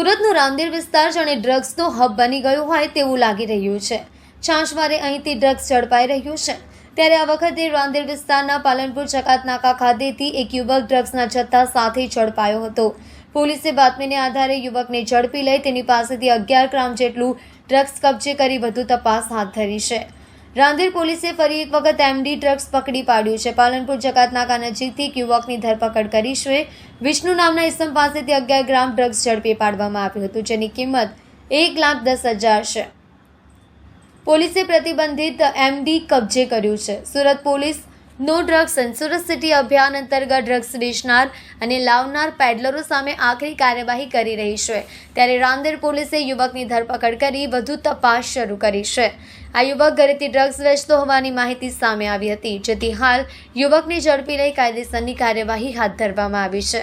સુરતનું રાંદેર વિસ્તાર જાણે ડ્રગ્સનો હબ બની ગયું હોય તેવું લાગી રહ્યું છે। છાશવારે અહીંથી ડ્રગ્સ ઝડપાઈ રહ્યું છે। ત્યારે આ વખતે રાંદેર વિસ્તારના પાલનપુર ચકાતનાકા ખાતેથી એક યુવક ડ્રગ્સના જથ્થા સાથે ઝડપાયો હતો। પોલીસે બાતમીને આધારે યુવકને ઝડપી લઈ તેની પાસેથી 11 ગ્રામ જેટલું ડ્રગ્સ કબજે કરી વધુ તપાસ હાથ ધરી છે। રાંદેર પોલીસે ફરી એક વખત એમડી ડ્રગ્સ પકડી પાડ્યું છે। પાલનપુર જકાતનાકા નજીકથી યુવકની ધરપકડ કરી છે। વિષ્ણુ નામના ઇસમ પાસેથી 11 ગ્રામ ડ્રગ્સ ઝડપી પાડવામાં આવ્યું હતું, જેની કિંમત 1,10,000 છે। પોલીસે પ્રતિબંધિત એમડી કબજે કર્યું છે। સુરત પોલીસ નો ડ્રગ્સ એન્ડ સુરત સિટી અભિયાન અંતર્ગત ડ્રગ્સ વેચનાર અને લાવનાર પેડલરો સામે આખરી કાર્યવાહી કરી રહી છે। ત્યારે રાંદેર પોલીસે યુવકની ધરપકડ કરી વધુ તપાસ શરૂ કરી છે। આ યુવક ઘરેથી ડ્રગ્સ વેચતો હોવાની માહિતી સામે આવી હતી, જેથી હાલ યુવકને ઝડપી લઈ કાયદેસરની કાર્યવાહી હાથ ધરવામાં આવી છે।